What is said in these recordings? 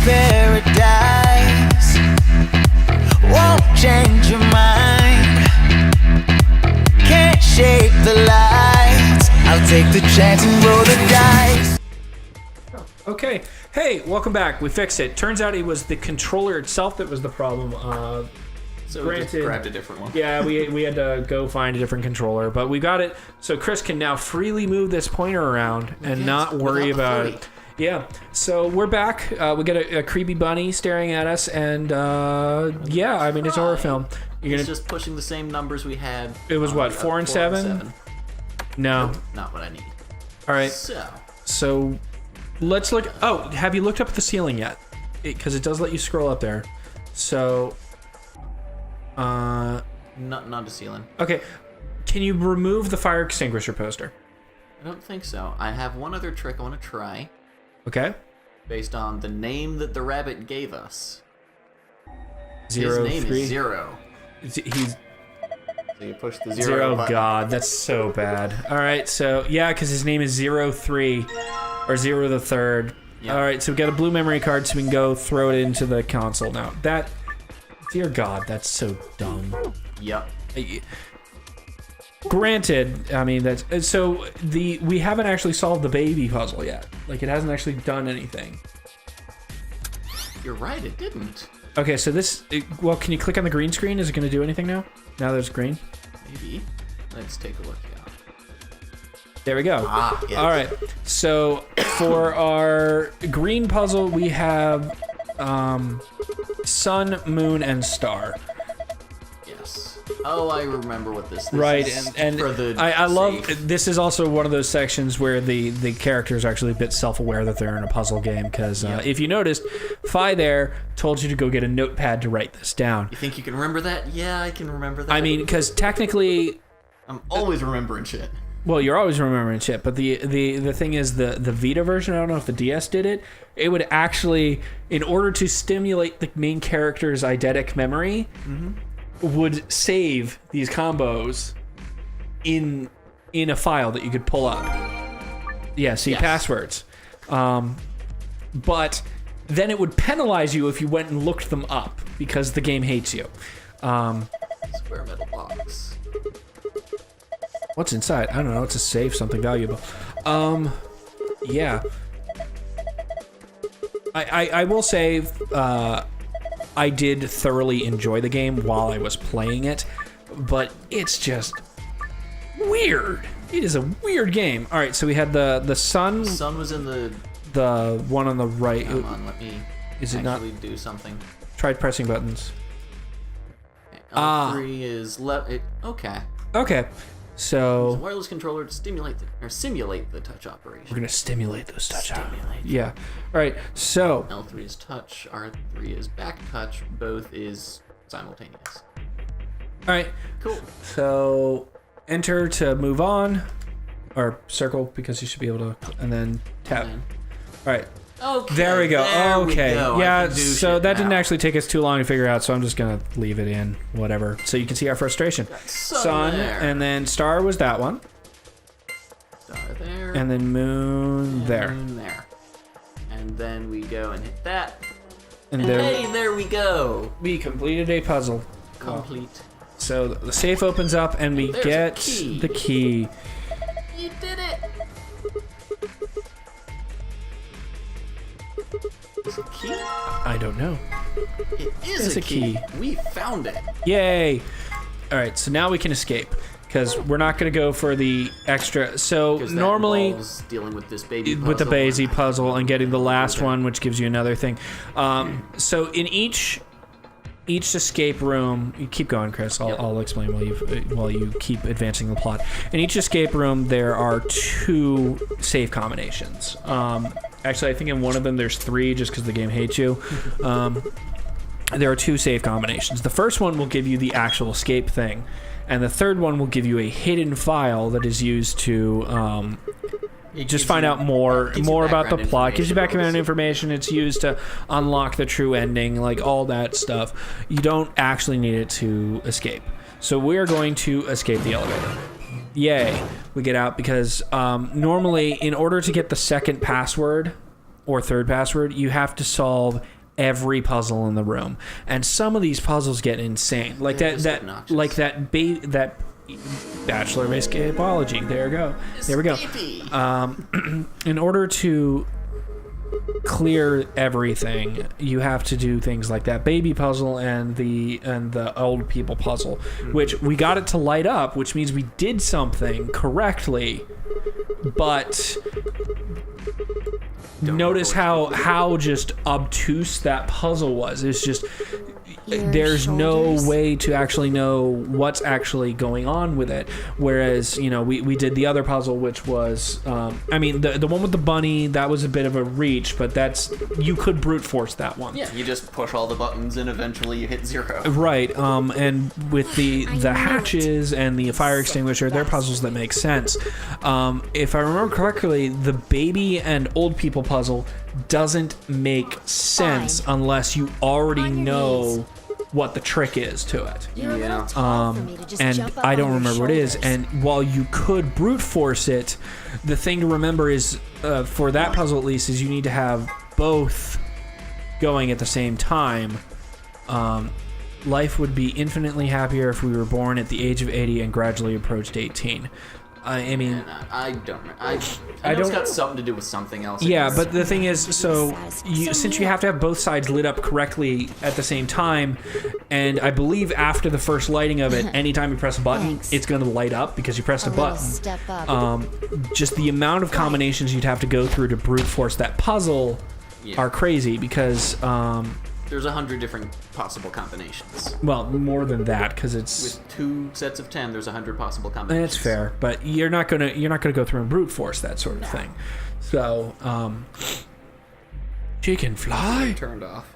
paradise won't change your mind. Can't shape the lights. I'll take the chance and roll the dice. Okay. Hey, welcome back. We fixed it. Turns out it was the controller itself that was the problem. So we just grabbed a different one. Yeah, we had to go find a different controller, but we got it. So Chris can now freely move this pointer around and not worry about it. Yeah. So we're back. We get a creepy bunny staring at us, and yeah, I mean it's a horror film. It's just pushing the same numbers we had. It was what, 4 and 7? No. Not what I need. All right. So let's look. Oh, have you looked up at the ceiling yet? Because it does let you scroll up there. So. Not a ceiling. Okay. Can you remove the fire extinguisher poster? I don't think so. I have one other trick I want to try. Okay. Based on the name that the rabbit gave us. His name is Zero. He's. So you push the zero button. God, that's so bad. All right, so yeah, because his name is 03 or 0 the third. Yep. All right, so we got a blue memory card, so we can go throw it into the console now. That, dear God, that's so dumb. Yep. Granted, I mean that's so we haven't actually solved the baby puzzle yet. Like it hasn't actually done anything. You're right, it didn't. Okay, so well, can you click on the green screen? Is it going to do anything now? Now there's green. Maybe. Let's take a look. Yeah. There we go. Yes. All right. So for our green puzzle, we have sun, moon, and star. Yes. Oh, I remember what this right, is. and for the I love this is also one of those sections where the characters are actually a bit self-aware that they're in a puzzle game because if you noticed, Fi there told you to go get a notepad to write this down. You think you can remember that? Yeah, I can remember that. I mean, because technically, I'm always remembering shit. Well, you're always remembering shit, but the thing is the Vita version, I don't know if the DS did it, it would actually, in order to stimulate the main character's eidetic memory, would save these combos in a file that you could pull up. Yeah, see, passwords. But then it would penalize you if you went and looked them up because the game hates you. Square metal box. What's inside? I don't know. It's a save, something valuable. Yeah. I will say I did thoroughly enjoy the game while I was playing it, but it's just weird. It is a weird game. All right, so we had the sun. The sun was in the one on the right. Come on, let me actually do something. Try pressing buttons. L3 is left. Okay. Okay. So use a wireless controller to simulate the touch operation. We're gonna stimulate those touch. Yeah. All right. So L3 is touch. R3 is back touch. Both is simultaneous. All right. Cool. So enter to move on, or circle because you should be able to, and then tap. All right. Okay. There we go. Okay. Yeah. So that didn't now. actually take us too long to figure out. So I'm just gonna leave it in. Whatever. So you can see our frustration. Sun there. and then star was that one. Star there. And then moon there. Moon there. And then we go and hit that. And hey, there we go. We completed a puzzle. Complete. So the safe opens up and we get the key. You did it. Is it a key? I don't know. It is a key. We found it. Yay! All right, so now we can escape because we're not going to go for the extra. So normally dealing with this baby puzzle. With the Basie puzzle and getting the last one, which gives you another thing. So in each escape room, you keep going, Chris. I'll explain while you keep advancing the plot. In each escape room, there are 2 save combinations. Actually, I think in one of them there's 3, just because the game hates you. There are 2 save combinations. The first one will give you the actual escape thing, and the third one will give you a hidden file that is used to just find out more about the plot. Gives you background information. It's used to unlock the true ending, like all that stuff. You don't actually need it to escape. So we are going to escape the elevator. Yay, we get out because normally in order to get the second password or third password, you have to solve every puzzle in the room, and some of these puzzles get insane. Like that Bachelor of Escapology. There we go. In order to clear everything, you have to do things like that baby puzzle and the old people puzzle, which we got it to light up, which means we did something correctly, but notice how just obtuse that puzzle was. It's just there's no way to actually know what's actually going on with it. Whereas, we did the other puzzle, which was, the one with the bunny, that was a bit of a reach, but you could brute force that one. Yeah, you just push all the buttons and eventually you hit 0. Right, and with the hatches and the fire extinguisher, they're puzzles that make sense. If I remember correctly, the baby and old people puzzle doesn't make sense unless you already know what the trick is to it. Yeah. And I don't remember what it is. And while you could brute force it, the thing to remember is, for that puzzle at least, is you need to have both going at the same time. Life would be infinitely happier if we were born at the age of 80 and gradually approached 18. I mean, I don't know. I know it's got something to do with something else. Yeah, but the thing is, since you have to have both sides lit up correctly at the same time, and I believe after the first lighting of it, anytime you press a button, it's going to light up because you pressed a button. Just the amount of combinations you'd have to go through to brute force that puzzle are crazy because... there's 100 different possible combinations. Well, more than that, because it's with 2 sets of 10. There's 100 possible combinations. That's fair, but you're not gonna go through and brute force that sort of thing. So, she can fly. Turned off.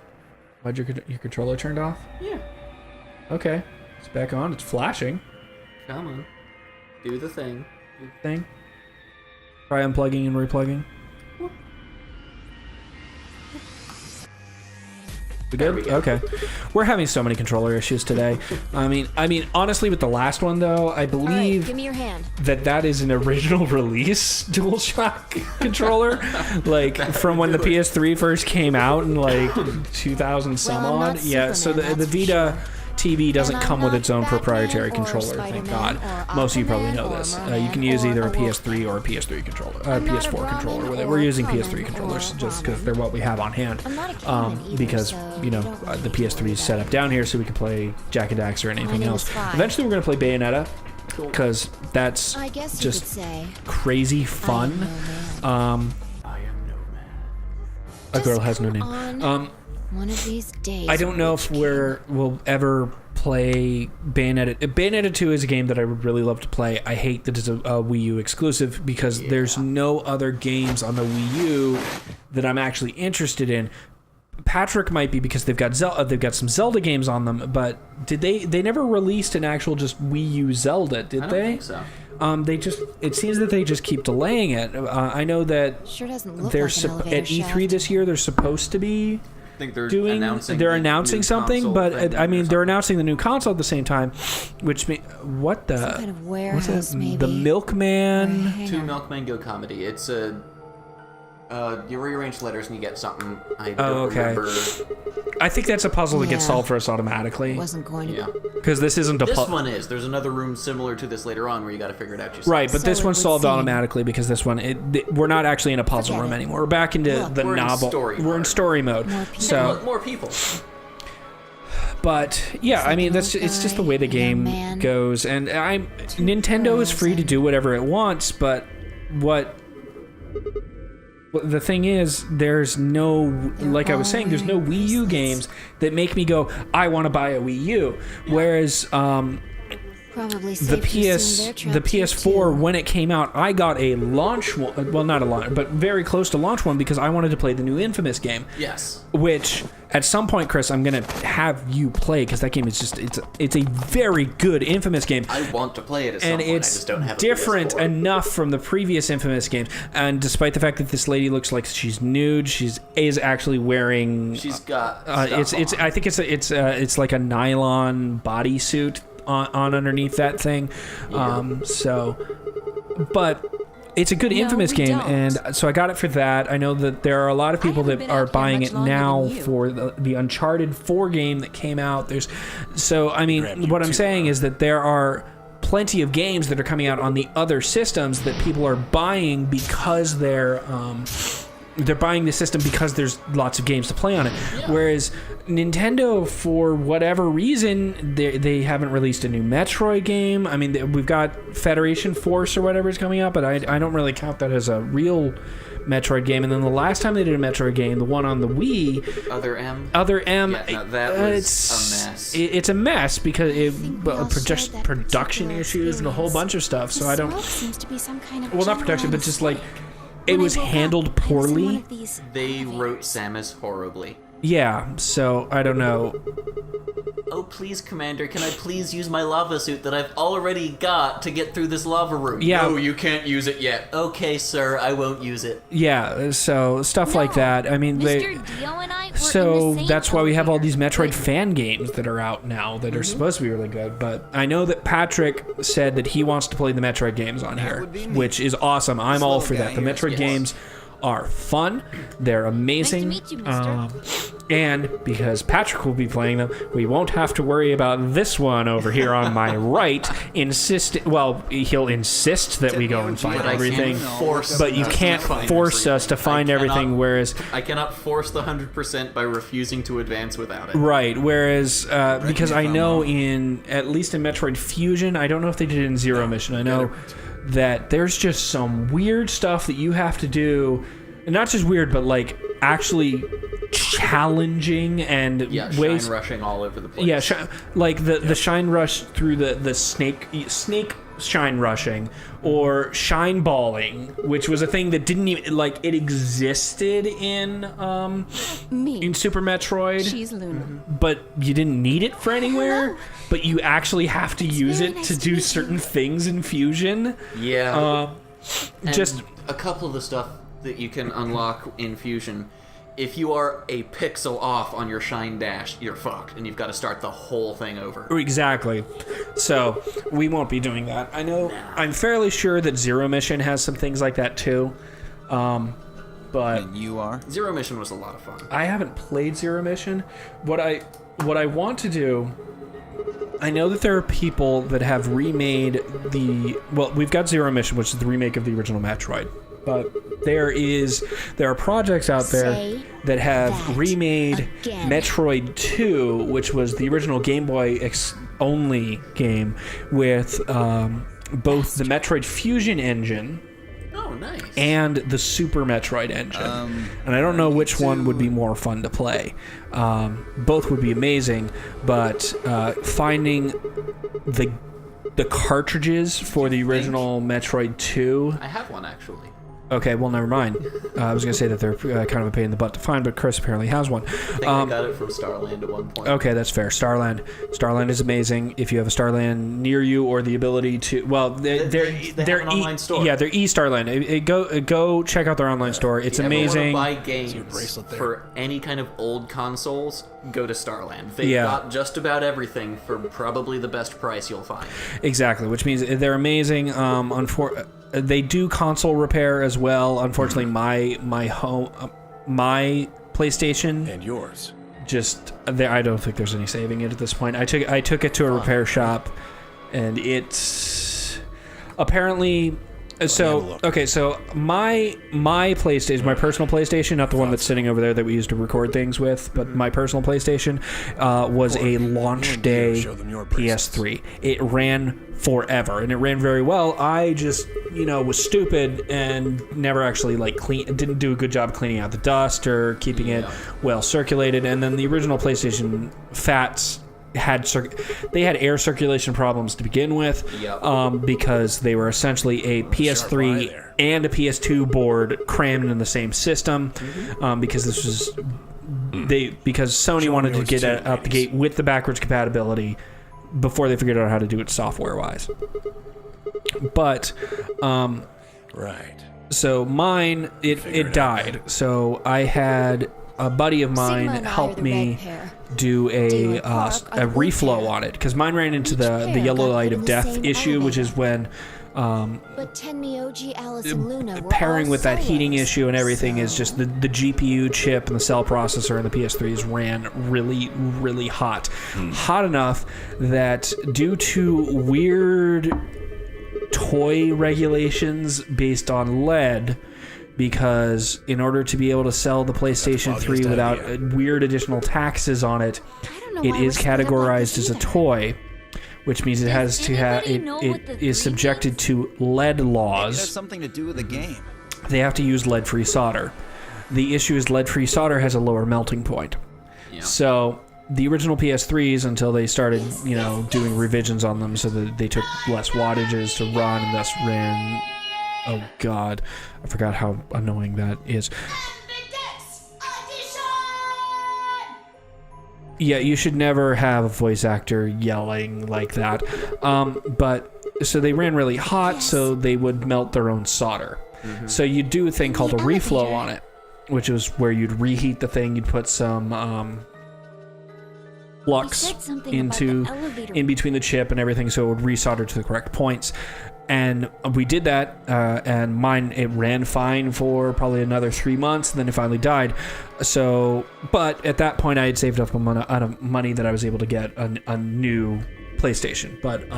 Why'd your controller turned off? Yeah. Okay, it's back on. It's flashing. Come on, do the thing. Try unplugging and replugging. We good? Okay. We're having so many controller issues today. I mean, honestly, with the last one though, I believe give me your hand. that is an original release DualShock controller, like from when the PS3 first came out in like 2000 some odd. Yeah. So the Vita TV doesn't come with its own proprietary controller, thank God. Most of you probably know this. You can use either a PS3 or a PS3 controller, PS4 controller with it. We're using PS3 controllers just because they're what we have on hand. Because the PS3 is set up down here so we can play Jak and Daxter or anything else. Eventually, we're going to play Bayonetta because that's just crazy fun. I am no man. A girl has no name. One of these days. I don't know if we'll ever play Bayonetta. Bayonetta 2 is a game that I would really love to play. I hate that it's a Wii U exclusive because there's no other games on the Wii U that I'm actually interested in. Patrick might be because they've got some Zelda games on them, but they never released an actual just Wii U Zelda, did they? I don't think so. It seems that they just keep delaying it. I know that sure doesn't look they're like an elevator at E3 shaft. this year. They're supposed to be. I think they're announcing something, but they're announcing the new console at the same time, which what the Some kind of warehouse, what's it? maybe. The Milkman. Hang Two on. Milkmen Go Comedy. It's a you rearrange letters and you get something. I Oh, don't okay. remember. I think that's a puzzle that gets Yeah. solved for us automatically Wasn't going to. Yeah. because this isn't a This puzzle. one is. There's another room similar to this later on where you got to figure it out yourself. Right, but So this it one's would solved seem. automatically because this one, we're not actually in a puzzle Forget room it. anymore. We're back into Look, the we're in novel. story We're in mode. story mode. More people. So, Look, more people. but yeah, I mean it's just the way the game man. goes, and Nintendo is free to do whatever it wants, but the thing is, there's no, like I was saying, there's no Wii U games that make me go, I want to buy a Wii U. Whereas Probably the PS4, when it came out, I got a launch one. Well, not a launch, but very close to launch one because I wanted to play the new Infamous game. Yes. Which at some point, Chris, I'm gonna have you play because that game is just it's a very good Infamous game. I want to play it at some And point. I it's just don't have a different PS4. enough from the previous Infamous games. And despite the fact that this lady looks like she's nude, is actually wearing. She's got. It's. on. I think it's like a nylon bodysuit on underneath that thing. Yeah. But It's a good No, Infamous we game, don't. and so I got it for that. I know that there are a lot of people haven't that been are out here buying much it longer now than you. for the Uncharted 4 game that came out. So I mean, what I'm saying is that there are plenty of games that are coming out on the other systems that people are buying because they're buying the system because there's lots of games to play on it. Whereas Nintendo, for whatever reason, they haven't released a new Metroid game. I mean, we've got Federation Force or whatever is coming out, but I don't really count that as a real Metroid game. And then the last time they did a Metroid game, the one on the Wii, Other M. yeah, no, that was a mess. It's a mess because think we all just shared that production particular issues and a whole bunch of stuff. So The I don't. smoke seems to be some kind of Well, not production, but generalized just like spike. it When I was woke up, handled I was in one poorly. of these They elevators. wrote Samus horribly. Yeah, so I don't know. Oh, please, Commander, can I please use my lava suit that I've already got to get through this lava room? Yeah. No, you can't use it yet. Okay, sir, I won't use it. Yeah, so stuff like that. I mean, Mr. Dio and I were so in the same that's why we have all these elevator. Metroid fan games that are out now that are supposed to be really good. But I know that Patrick said that he wants to play the Metroid games on here, which is awesome. I'm all for that. The Metroid games are fun. They're amazing. Nice to meet you, mister. And because Patrick will be playing them, we won't have to worry about this one over here on my right. He'll insist that we go and find But I everything. can't force But you us to can't find force us to I find cannot- everything, whereas... I cannot force the 100% by refusing to advance without it. Right, whereas because I know at least in Metroid Fusion, I don't know if they did it in Zero Mission. I know that there's just some weird stuff that you have to do, and not just weird, but like actually challenging and Yeah, ways. shine rushing all over the place. Yeah, like the shine rush through the snake shine rushing, or shine balling, which was a thing that didn't even it existed in Me. Super Metroid. She's Luna. But you didn't need it for anywhere. But you actually have to use very it nice to to do meet you. certain things in Fusion. Yeah. And Just a couple of the stuff that you can unlock in Fusion. If you are a pixel off on your shine dash, you're fucked, and you've got to start the whole thing over. exactly. So we won't be doing that. I know. I'm fairly sure that Zero Mission has some things like that too. But And you are? Zero Mission was a lot of fun. I haven't played Zero Mission. What I want to do, I know that there are people that have remade we've got Zero Mission, which is the remake of the original Metroid. But there are projects out there Say that have that remade again. Metroid 2, which was the original Game Boy only game, with both the Metroid Fusion engine Oh, nice. and the Super Metroid engine. And I don't know which one would be more fun to play. Both would be amazing, but finding the cartridges for the original Metroid 2... I have one, actually. Okay, well, never mind. I was going to say that they're kind of a pain in the butt to find, but Chris apparently has one. I think I got it from Starland at one point. Okay, that's fair. Starland is amazing. If you have a Starland near you or the ability to, well, they're have an online store. Yeah, they're Starland. Go check out their online store. It's If you ever amazing. wanna buy games bracelet there. for any kind of old consoles, go to Starland. They've Yeah. got just about everything for probably the best price you'll find. Exactly, which means they're amazing. They do console repair as well. Unfortunately, my PlayStation And yours. I don't think there's any saving it at this point. I took it to a repair shop, and it's apparently. So okay, so my PlayStation, my personal PlayStation, not the one that's sitting over there that we used to record things with, but my personal PlayStation was a launch day PS3. It ran forever, and it ran very well. I just was stupid and never actually didn't do a good job cleaning out the dust or keeping it well circulated. And then the original PlayStation FATs had air circulation problems to begin with, because they were essentially a PS3 and a PS2 board crammed in the same system, because this was because Sony wanted to get out the gate with the backwards compatibility before they figured out how to do it software wise. But Right. so mine it died. So I had a buddy of mine Sigma and I are help the me red pair. do Dio a and Clark are a the blue reflow pair. on it, because mine ran into Each the pair yellow got light put of in the death same issue, which is elevator. when But Tenmi, OG, Alice, and Luna were Pairing all with that heating solos, issue and everything is so- just the GPU chip and the cell processor and the PS3s ran really, really hot. Hot enough that due to weird toy regulations based on lead, because in order to be able to sell the PlayStation 3 without weird additional taxes on it, I don't know it why is we're split up like categorized this as a either. toy, which means it has to have anybody know what the it is 3 subjected to lead Maybe it has laws. something to do with the game. They have to use lead-free solder. The issue is lead-free solder has a lower melting point. Yeah. So the original PS3s, until they started, doing revisions on them so that they took less wattages to run and thus ran. Oh God, I forgot how annoying that is. Yeah, you should never have a voice actor yelling like that. But so they ran really hot, so they would melt their own solder. So you'd do a thing called a reflow on it, which was where you'd reheat the thing. You'd put some flux said something about the elevator. in between the chip and everything, so it would resolder to the correct points. And we did that, and mine, it ran fine for probably another 3 months, and then it finally died. So, but at that point, I had saved up enough money that I was able to get a new PlayStation. But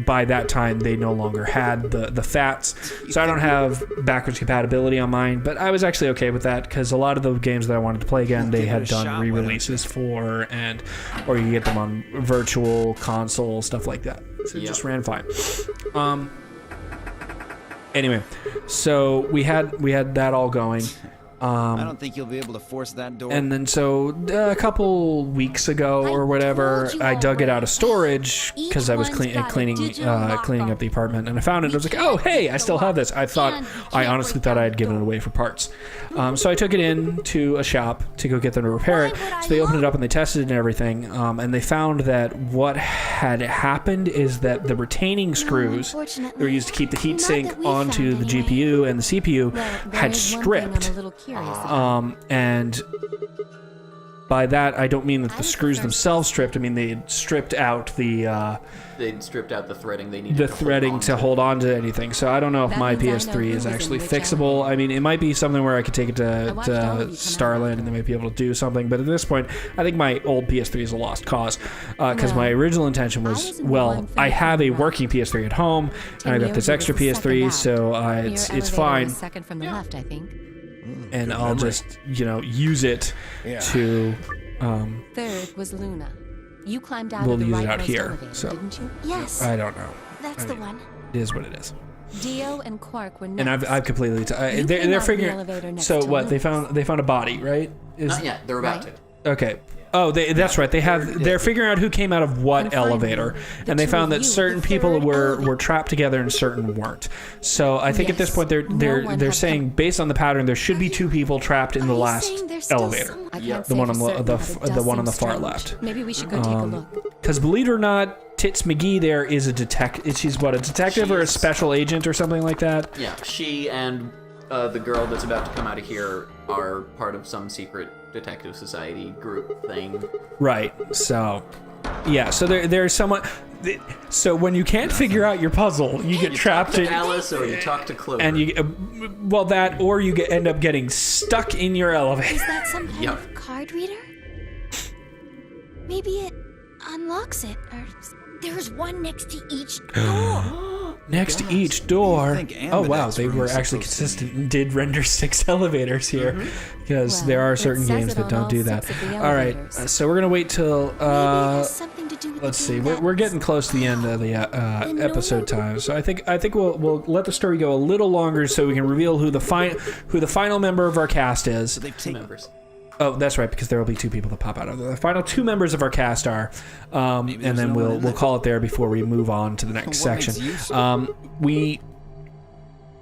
by that time, they no longer had the FATs, so I don't have backwards compatibility on mine. But I was actually okay with that, because a lot of the games that I wanted to play again, they had done re-releases for, or you get them on virtual console, stuff like that. So it just ran fine. Anyway, so we had that all going. I don't think you'll be able to force that door. And then so a couple weeks ago or whatever, I dug it out of storage because I was cleaning up the apartment, and I found it. I was like, oh, hey, I still have this. I honestly thought I had given it away for parts. So I took it in to a shop to go get them to repair it. So they opened it up and they tested it and everything, and they found that what had happened is that the retaining screws that were used to keep the heatsink onto the GPU and the CPU had stripped. And by that, I don't mean that the screws themselves stripped. I mean they had stripped out They'd stripped out the threading they needed. the threading to hold on to anything. So I don't know if my PS3 is actually fixable. I mean, it might be something where I could take it to Starland and they might be able to do something. But at this point, I think my old PS3 is a lost cause, because my original intention was, well, I have a working PS3 at home, and I got this extra PS3, so it's fine. Second from the left, I think. And I'll just, use it to. Third was Luna. You climbed out We'll of the use it right out here, elevator, so. didn't you? Yes, I don't know. that's the one. It is what it is. Dio and Quark were next. And I've completely. You came They're out of the figuring. elevator next So to what? Luna's. They found a body, right? Not yet. They're about Right. to. Okay. Oh, that's right. They're figuring out who came out of what And finally, elevator, the and they two found of that you, certain the people third were elevator. trapped together and certain weren't. So I think at this Yes. point No they're one they're had saying, based on the pattern, there should be two people trapped in the Are you last saying there's still elevator. someone- I Yeah. can't The say one for on certain, the but it does one on seem the far strange. left. Maybe we should go take a look. Because believe it or not, Tits McGee there is a detective. She's what, a detective or a special agent or something like that? Yeah, she and the girl that's about to come out of here are part of some secret detective society group thing. Right. So, yeah. So there's someone. So when you can't figure out your puzzle, you get trapped to in Alice or you talk to Clover. and you or you end up getting stuck in your elevator. Is that some kind Yep. of card reader? Maybe it unlocks it, or there's one next to each door. Next to each door. think Oh wow, Ambidex they were room's actually supposed to consistent and did render 6 elevators here, because Well, there are it certain says games it that on don't all do that. 6 of the All right, elevators. so we're gonna wait till. Maybe it has something to do with Let's the see. game We're that getting close to the end of the no episode time, so I think we'll let the story go a little longer so we can reveal who the final member of our cast is. They've Two taken members. Oh, that's right, because there will be 2 people that pop out of it. The final 2 members of our cast are, and there's then no one in we'll it. call it there before we move on to the next What makes section. you so- We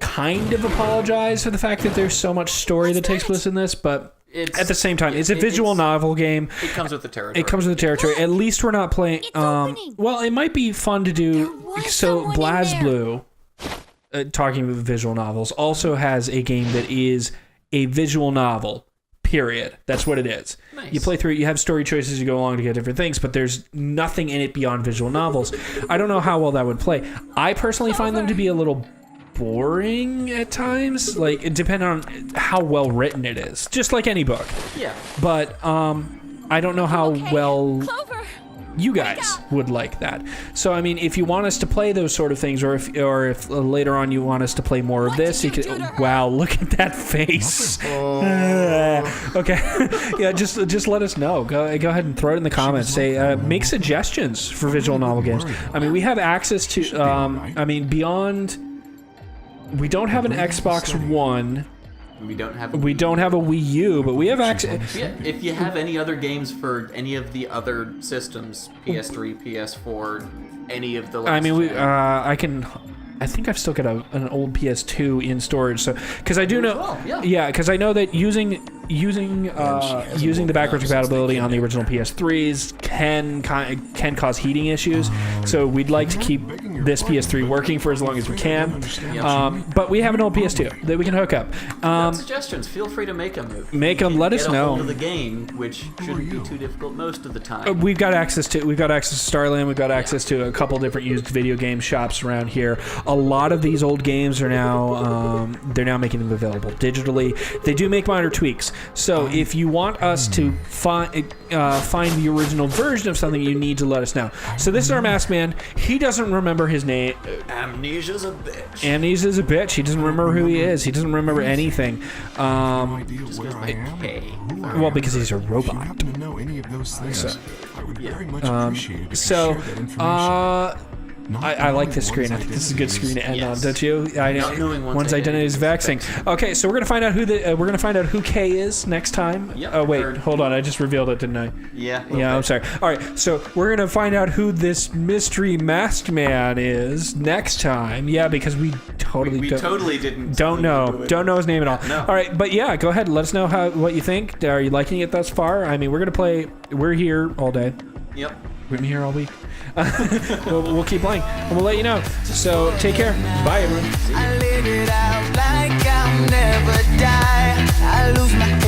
kind of apologize for the fact that there's so much story that takes place in this, but It's- at the same time, it's a visual it's- novel game. It comes with the territory. It comes with the territory. At least we're not playing. It's opening. Well, it might be fun to do. There was So someone in BlazBlue, talking about visual novels, also has a game that is a visual novel Period. That's what it is. Nice. You play through it, you have story choices as you go along to get different things, but there's nothing in it beyond visual novels. I don't know how well that would play. I personally find them to be a little boring at times. Like, it depends on how well written it is. Just like any book. Yeah. But I don't know how well Clover. you guys would like that. So I mean, if you want us to play those sort of things, or if later on you want us to play more of this, you did you can. do to her? Wow, look at that face. Okay, yeah, just let us know. Go ahead and throw it in the comments. Say make suggestions for visual novel games. I mean, we have access to. I mean, beyond. We don't have an Xbox One. We don't have We don't have a Wii U, but we have access. Yeah, if you have any other games for any of the other systems, PS3, PS4, any of the last I mean, we. gen. I think I've still got an old PS2 in storage. So, because I do know, well, yeah. because I know that using the backwards compatibility on the original PS3s can cause heating issues. So we'd like to keep this PS3 working for as long as we can. But we have an old PS2 that we can hook up. Suggestions, feel free to make them. Make them. Let us Get a hold know. of the game, which shouldn't be too difficult most of the time. We've got access to Starland. We've got access to a couple different used video game shops around here. A lot of these old games are now they're now making them available digitally. They do make minor tweaks. So if you want us to find the original version of something, you need to let us know. So this is our masked man. He doesn't remember his name. Amnesia's a bitch. Amnesia's a bitch. He doesn't remember who he is. He doesn't remember anything. Just goes by K. Well, because he's a robot. Happen to know any of those things? So- I would very much appreciate it if you So, shared that information. I like this screen. I think this is a good screen to end on, don't you? Not knowing one's identity is vexing. Okay, so we're gonna find out who K is next time. Yep. Oh wait, Or- hold on. I just revealed it, didn't I? Yeah. Yeah, I'm sorry. All right, so we're gonna find out who this mystery masked man is next time. Yeah, because we totally We totally didn't. don't know his name at all. No. All right, but yeah, go ahead. Let us know what you think. Are you liking it thus far? I mean, we're here all day. Yep. We've been here all week. we'll keep playing, and we'll let you know. So take care. Bye, everyone. I live it out like I'll never die. I lose my